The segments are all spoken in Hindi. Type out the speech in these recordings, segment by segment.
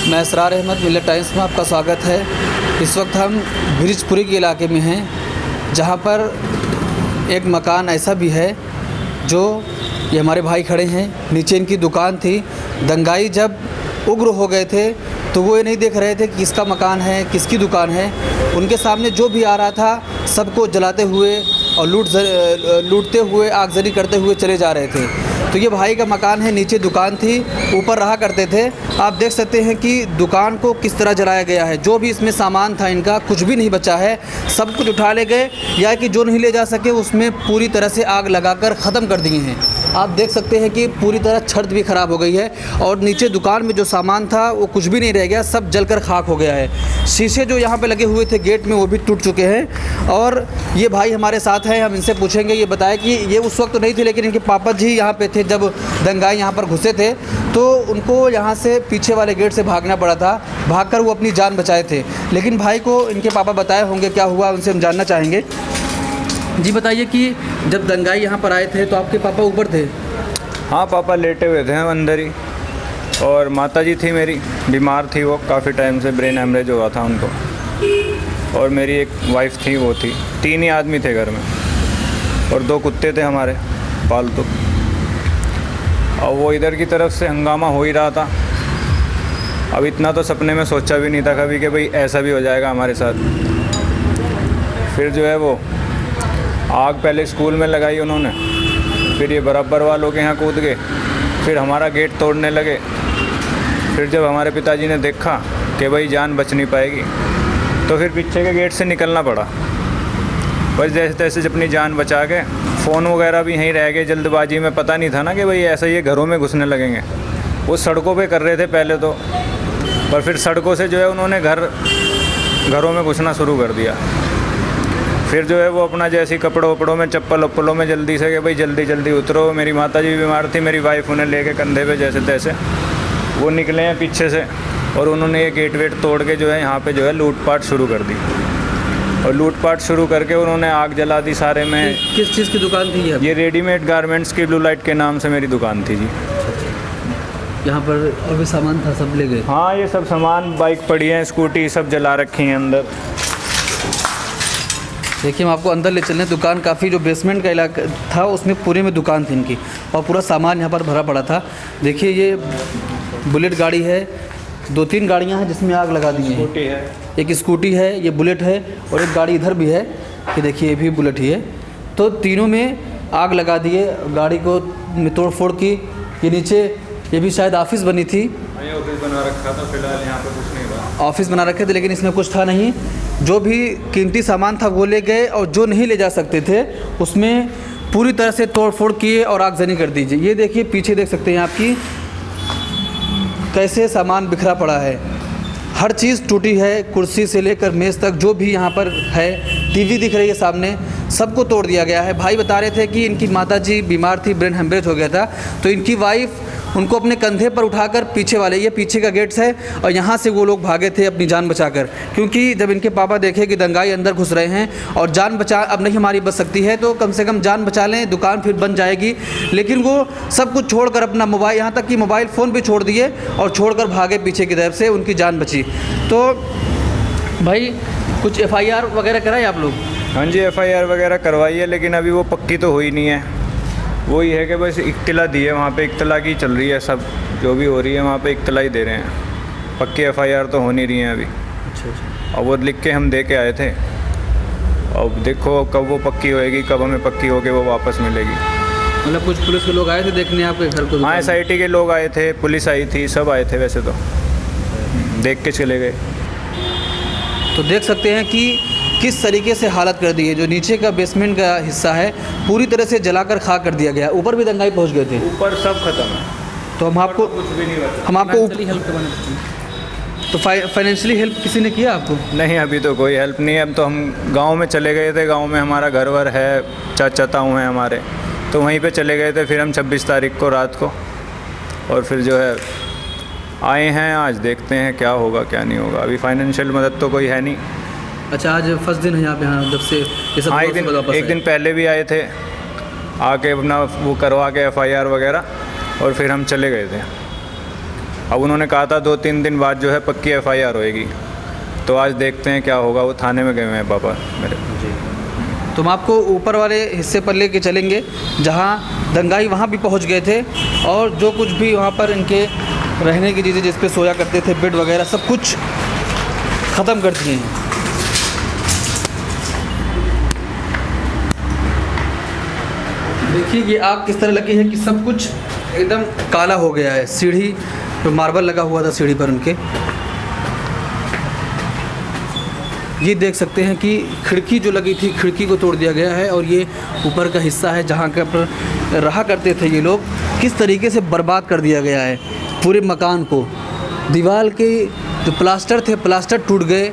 मैं असरार अहमद, मिल्लत टाइम्स में आपका स्वागत है। इस वक्त हम ब्रिजपुरी के इलाके में हैं, जहां पर एक मकान ऐसा भी है जो ये हमारे भाई खड़े हैं, नीचे इनकी दुकान थी। दंगाई जब उग्र हो गए थे तो वो ये नहीं देख रहे थे कि किसका मकान है, किसकी दुकान है। उनके सामने जो भी आ रहा था सबको जलाते हुए और लूटते हुए, आगजनी करते हुए चले जा रहे थे। तो ये भाई का मकान है, नीचे दुकान थी, ऊपर रहा करते थे। आप देख सकते हैं कि दुकान को किस तरह जलाया गया है। जो भी इसमें सामान था इनका कुछ भी नहीं बचा है, सब कुछ उठा ले गए, या कि जो नहीं ले जा सके उसमें पूरी तरह से आग लगाकर ख़त्म कर दिए हैं। आप देख सकते हैं कि पूरी तरह छत भी ख़राब हो गई है और नीचे दुकान में जो सामान था वो कुछ भी नहीं रह गया, सब जलकर खाक हो गया है। शीशे जो यहाँ पे लगे हुए थे गेट में वो भी टूट चुके हैं। और ये भाई हमारे साथ हैं, हम इनसे पूछेंगे। ये बताया कि ये उस वक्त तो नहीं थे, लेकिन इनके पापा जी यहाँ पे थे जब दंगाई यहाँ पर घुसे थे, तो उनको यहाँ से पीछे वाले गेट से भागना पड़ा था। भागकर वो अपनी जान बचाए थे। लेकिन भाई को इनके पापा बताए होंगे क्या हुआ, उनसे हम जानना चाहेंगे। जी बताइए कि जब दंगाई यहाँ पर आए थे तो आपके पापा ऊपर थे? हाँ, पापा लेटे हुए थे अंदर ही, और माता जी थी मेरी, बीमार थी वो काफ़ी टाइम से, ब्रेन हेमरेज हुआ था उनको। और मेरी एक वाइफ थी, वो थी। 3 ही आदमी थे घर में, और 2 कुत्ते थे हमारे पालतू। और वो इधर की तरफ से हंगामा हो ही रहा था। अब इतना तो सपने में सोचा भी नहीं था कभी कि भाई ऐसा भी हो जाएगा हमारे साथ। फिर जो है वो आग पहले स्कूल में लगाई उन्होंने, फिर ये बराबर वालों के यहाँ कूद गए, फिर हमारा गेट तोड़ने लगे। फिर जब हमारे पिताजी ने देखा कि भाई जान बच नहीं पाएगी, तो फिर पीछे के गेट से निकलना पड़ा। बस जैसे तैसे अपनी जान बचा के, फ़ोन वगैरह भी यहीं रह गए जल्दबाजी में। पता नहीं था ना कि भाई ऐसा ये घरों में घुसने लगेंगे। वो सड़कों पे कर रहे थे पहले तो, पर फिर सड़कों से जो है उन्होंने घरों में घुसना शुरू कर दिया। फिर जो है वो अपना जैसे कपड़ों वपड़ों में, चप्पल वप्पलों में जल्दी से कि भाई जल्दी जल्दी उतरो। मेरी माता जी भी बीमार थी, मेरी वाइफ उन्हें लेके कंधे पे जैसे तैसे वो निकले हैं पीछे से, और उन्होंने ये गेट वेट तोड़ के जो है यहाँ पे जो है लूटपाट शुरू कर दी। और लूटपाट शुरू करके उन्होंने आग जला दी सारे में। किस चीज़ की दुकान थी ये रेडीमेड गारमेंट्स की ब्लू लाइट के नाम से मेरी दुकान थी जी। यहाँ पर और भी सामान था, सब ले गए? हाँ, ये सब सामान, बाइक पड़ी है, स्कूटी, सब जला रखी हैं अंदर। देखिए हम आपको अंदर ले चलें। दुकान काफ़ी, जो बेसमेंट का इलाका था उसमें पूरे में दुकान थी इनकी, और पूरा सामान यहाँ पर भरा पड़ा था। देखिए ये बुलेट गाड़ी है, 2-3 गाड़ियाँ हैं जिसमें आग लगा दी है। स्कूटी है, एक स्कूटी है, ये बुलेट है, और एक गाड़ी इधर भी है, ये देखिए ये भी बुलेट ही है। तो तीनों में आग लगा दिए, गाड़ी को तोड़ फोड़ की। ये नीचे ये भी शायद ऑफिस बनी थी, ऑफिस बना रखा था। फिलहाल यहाँ पे कुछ नहीं रहा, ऑफिस बना रखे थे, लेकिन इसमें कुछ था नहीं। जो भी कीमती सामान था वो ले गए, और जो नहीं ले जा सकते थे उसमें पूरी तरह से तोड़ फोड़ किए और आगजनी कर दीजिए। ये देखिए पीछे देख सकते हैं आपकी कैसे सामान बिखरा पड़ा है। हर चीज़ टूटी है, कुर्सी से लेकर मेज़ तक, जो भी यहाँ पर है, टीवी दिख रही है सामने, सबको तोड़ दिया गया है। भाई बता रहे थे कि इनकी माताजी बीमार थी, ब्रेन हेमरेज हो गया था, तो इनकी वाइफ उनको अपने कंधे पर उठाकर पीछे वाले, ये पीछे का गेट्स है, और यहाँ से वो लोग भागे थे अपनी जान बचाकर। क्योंकि जब इनके पापा देखे कि दंगाई अंदर घुस रहे हैं और जान बचा अब नहीं हमारी बच सकती है, तो कम से कम जान बचा लें, दुकान फिर बन जाएगी। लेकिन वो सब कुछ छोड़कर अपना मोबाइल, यहाँ तक कि मोबाइल फ़ोन भी छोड़ दिए और छोड़कर भागे पीछे की तरफ से, उनकी जान बची। तो भाई कुछ FIR वगैरह कराए आप लोग? हाँ जी, FIR वगैरह करवाई है, लेकिन अभी वो पक्की तो हुई नहीं है। वो ये है कि बस इत्तला दी है, वहाँ पे इत्तला की चल रही है, सब जो भी हो रही है वहाँ पे इत्तला ही दे रहे हैं। पक्की FIR तो हो नहीं रही है अभी। अच्छा। और वो लिख के हम दे के आए थे, अब देखो कब वो पक्की होएगी, कब हमें पक्की होके वो वापस मिलेगी। मतलब कुछ पुलिस के लोग आए थे देखने आपके घर को? हाँ, SIT के लोग आए थे, पुलिस आई थी, सब आए थे, वैसे तो देख के चले गए। तो देख सकते हैं कि किस तरीके से हालत कर दी है। जो नीचे का बेसमेंट का हिस्सा है पूरी तरह से जलाकर खाक कर दिया गया। ऊपर भी दंगाई पहुंच गए थे, ऊपर सब खत्म है। तो हम आपको कुछ भी नहीं बचा। हम आपको तो फाइनेंशियली हेल्प किसी ने किया आपको? नहीं, अभी तो कोई हेल्प नहीं है। अब तो हम गांव में चले गए थे, गांव में हमारा घर वर है, चाचा ताऊ हैं हमारे, तो वहीं पे चले गए थे। फिर हम 26 तारीख को रात को, और फिर जो है आए हैं। आज देखते हैं क्या होगा क्या नहीं होगा। अभी फाइनेंशियल मदद तो कोई है नहीं। अच्छा, आज फर्स्ट दिन है यहाँ पे? हाँ, जब से ये सब एक दिन पहले भी आए थे, आके अपना वो करवा के FIR वगैरह, और फिर हम चले गए थे। अब उन्होंने कहा था 2-3 दिन बाद जो है पक्की FIR होएगी, तो आज देखते हैं क्या होगा। वो थाने में गए हुए हैं पापा मेरे। तो हम आपको ऊपर वाले हिस्से पर लेके चलेंगे जहाँ दंगाई वहाँ भी पहुँच गए थे, और जो कुछ भी वहाँ पर इनके रहने की चीज़ें जिस पे सोया करते थे, बेड वगैरह सब कुछ ख़त्म कर दिए हैं। देखिए ये आग किस तरह लगी है कि सब कुछ एकदम काला हो गया है। सीढ़ी तो मार्बल लगा हुआ था सीढ़ी पर उनके, ये देख सकते हैं कि खिड़की जो लगी थी, खिड़की को तोड़ दिया गया है, और ये ऊपर का हिस्सा है जहाँ का पर रहा करते थे ये लोग, किस तरीके से बर्बाद कर दिया गया है पूरे मकान को। दीवार के जो प्लास्टर थे, प्लास्टर टूट गए,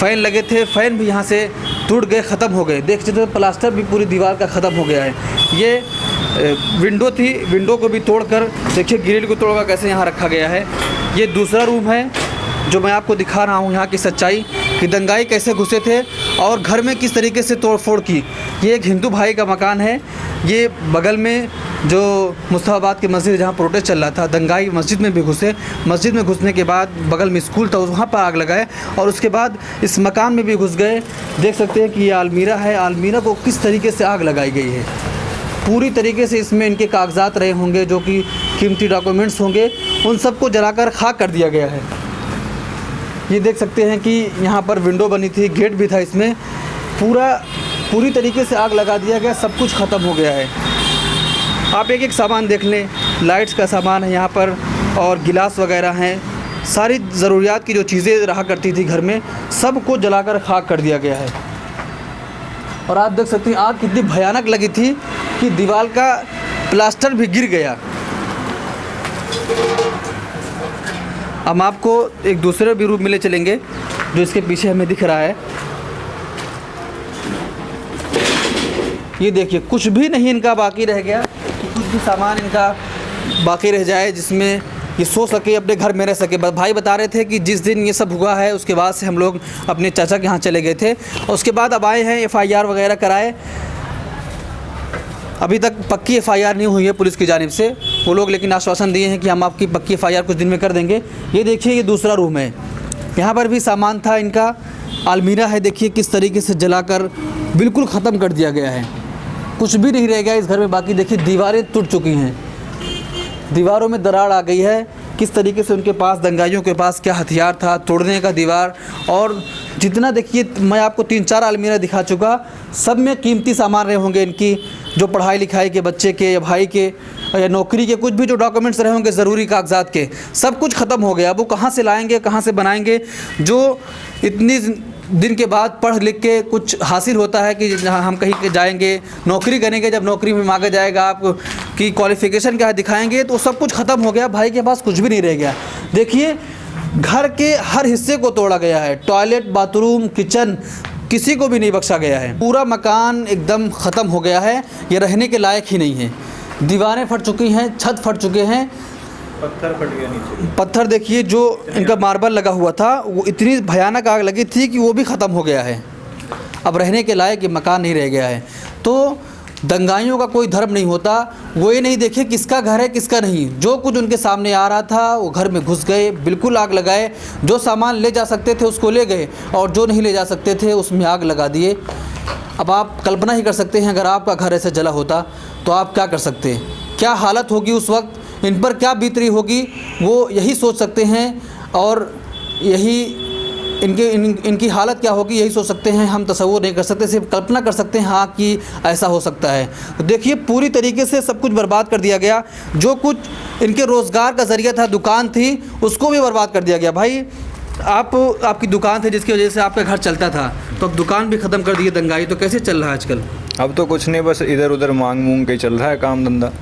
फ़ैन लगे थे, फ़ैन भी यहाँ से टूट गए, ख़त्म हो गए। देख सकते हैं प्लास्टर भी पूरी दीवार का ख़त्म हो गया है। ये विंडो थी, विंडो को भी तोड़कर देखिए, ग्रिल को तोड़कर कैसे यहाँ रखा गया है। ये दूसरा रूम है जो मैं आपको दिखा रहा हूँ, यहाँ की सच्चाई कि दंगाई कैसे घुसे थे और घर में किस तरीके से तोड़फोड़ की। ये एक हिंदू भाई का मकान है। ये बगल में जो मुस्तफ़ाबाद की मस्जिद जहाँ प्रोटेस्ट चल रहा था, दंगाई मस्जिद में भी घुसे। मस्जिद में घुसने के बाद बगल में स्कूल था, वहाँ पर आग लगाए, और उसके बाद इस मकान में भी घुस गए। देख सकते हैं कि ये अलमीरा है, अलमीरा को किस तरीके से आग लगाई गई है। पूरी तरीके से इसमें इनके कागजात रहे होंगे, जो कि कीमती डॉक्यूमेंट्स होंगे, उन सबको जलाकर खाक कर दिया गया है। ये देख सकते हैं कि यहाँ पर विंडो बनी थी, गेट भी था इसमें, पूरी तरीके से आग लगा दिया गया, सब कुछ ख़त्म हो गया है। आप एक एक सामान देख लें, लाइट्स का सामान है यहाँ पर, और गिलास वगैरह हैं, सारी ज़रूरियात की जो चीज़ें रहा करती थी घर में, सब को जलाकर खाक कर दिया गया है। और आप देख सकते हैं आग कितनी भयानक लगी थी कि दीवार का प्लास्टर भी गिर गया। हम आपको एक दूसरे भी रूम में ले चलेंगे जो इसके पीछे हमें दिख रहा है। ये देखिए, कुछ भी नहीं इनका बाकी रह गया कि कुछ भी सामान इनका बाकी रह जाए जिसमें ये सो सके, अपने घर में रह सके। भाई बता रहे थे कि जिस दिन ये सब हुआ है उसके बाद से हम लोग अपने चाचा के यहाँ चले गए थे, और उसके बाद अब आए हैं, FIR वगैरह कराए। अभी तक पक्की FIR नहीं हुई है पुलिस की जानिब से वो लोग, लेकिन आश्वासन दिए हैं कि हम आपकी पक्की FIR कुछ दिन में कर देंगे। ये देखिए, ये दूसरा रूम है, यहाँ पर भी सामान था इनका, अलमीरा है, देखिए किस तरीके से जलाकर बिल्कुल ख़त्म कर दिया गया है। कुछ भी नहीं रह गया इस घर में बाकी। देखिए दीवारें टूट चुकी हैं, दीवारों में दरार आ गई है। किस तरीके से उनके पास, दंगाइयों के पास क्या हथियार था तोड़ने का दीवार। और जितना देखिए, मैं आपको 3-4 अलमीरा दिखा चुका, सब में कीमती सामान रहे होंगे इनकी, जो पढ़ाई लिखाई के, बच्चे के या भाई के या नौकरी के, कुछ भी जो डॉक्यूमेंट्स रहे होंगे ज़रूरी कागजात के, सब कुछ ख़त्म हो गया। अब वो कहाँ से लाएंगे, कहाँ से बनाएंगे। जो इतनी दिन के बाद पढ़ लिख के कुछ हासिल होता है कि हम कहीं जाएंगे, नौकरी करेंगे, जब नौकरी में मांगा जाएगा आप की क्वालिफ़िकेशन क्या है दिखाएंगे, तो सब कुछ ख़त्म हो गया। भाई के पास कुछ भी नहीं रह गया। देखिए घर के हर हिस्से को तोड़ा गया है, टॉयलेट, बाथरूम, किचन, किसी को भी नहीं बख्शा गया है। पूरा मकान एकदम ख़त्म हो गया है, ये रहने के लायक ही नहीं है। दीवारें फट चुकी हैं, छत फट चुके हैं, पत्थर फट गया नीचे। पत्थर देखिए, जो इनका मार्बल लगा हुआ था, वो इतनी भयानक आग लगी थी कि वो भी ख़त्म हो गया है। अब रहने के लायक ये मकान नहीं रह गया है। तो दंगाइयों का कोई धर्म नहीं होता, वो ये नहीं देखे किसका घर है किसका नहीं। जो कुछ उनके सामने आ रहा था वो घर में घुस गए, बिल्कुल आग लगाए। जो सामान ले जा सकते थे उसको ले गए, और जो नहीं ले जा सकते थे उसमें आग लगा दिए। अब आप कल्पना ही कर सकते हैं, अगर आपका घर ऐसे जला होता तो आप क्या कर सकते हैं, क्या हालत होगी उस वक्त, इन पर क्या बीत रही होगी, वो यही सोच सकते हैं। और यही इनकी हालत क्या होगी यही सोच सकते हैं। हम तसव्वुर नहीं कर सकते, सिर्फ कल्पना कर सकते हैं हाँ कि ऐसा हो सकता है। तो देखिए पूरी तरीके से सब कुछ बर्बाद कर दिया गया। जो कुछ इनके रोज़गार का ज़रिया था, दुकान थी, उसको भी बर्बाद कर दिया गया। भाई आपकी दुकान थी जिसकी वजह से आपका घर चलता था, तो अब दुकान भी ख़त्म कर दी दंगाई, तो कैसे चल रहा है आजकल? अब तो कुछ नहीं, बस इधर उधर मांग मूंग के चल रहा है काम धंधा।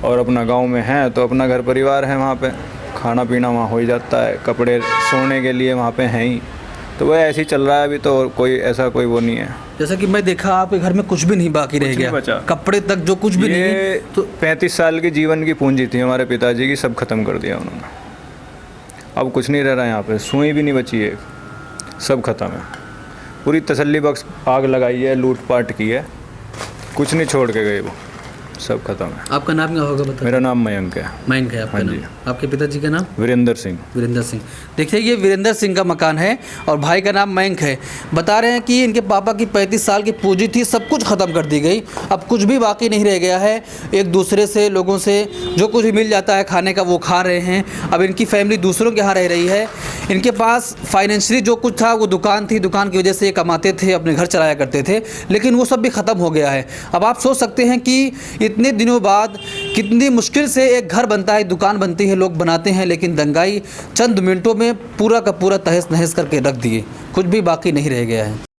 और अपना गांव में है तो अपना घर परिवार है, वहाँ पे खाना पीना वहाँ हो ही जाता है, कपड़े सोने के लिए वहाँ पे हैं ही, तो वह ऐसे ही चल रहा है अभी। तो कोई ऐसा कोई वो नहीं है। जैसा कि मैं देखा आपके घर में कुछ भी नहीं बाकी रह गया, कपड़े तक जो कुछ भी नहीं। तो 35 साल की जीवन की पूंजी थी हमारे पिताजी की, सब खत्म कर दिया उन्होंने। अब कुछ नहीं रह रहा यहाँ पे, सुई भी नहीं बची है, सब खत्म है। पूरी तसल्ली बख्श आग लगाई है, लूट पाट की है, कुछ नहीं छोड़ के गए, वो सब खत्म है। आपका नाम क्या होगा बता? मेरा नाम मयंक है। मयंक है आपका हाँ नाम? जी। आपके पिताजी का नाम? वीरेंद्र सिंह। वीरेंद्र सिंह। देखिए ये वीरेंद्र सिंह का मकान है और भाई का नाम मयंक है। बता रहे हैं कि इनके पापा की 35 साल की पूंजी थी, सब कुछ ख़त्म कर दी गई, अब कुछ भी बाकी नहीं रह गया है। एक दूसरे से, लोगों से जो कुछ भी मिल जाता है खाने का वो खा रहे हैं। अब इनकी फैमिली दूसरों के यहाँ रह रही है। इनके पास फाइनेंशियली जो कुछ था वो दुकान थी, दुकान की वजह से ये कमाते थे, अपने घर चलाया करते थे, लेकिन वो सब भी ख़त्म हो गया है। अब आप सोच सकते हैं कि इतने दिनों बाद कितनी मुश्किल से एक घर बनता है, दुकान बनती है, लोग बनाते हैं, लेकिन दंगाई चंद मिनटों में पूरा का पूरा तहस नहस करके रख दिए, कुछ भी बाकी नहीं रह गया है।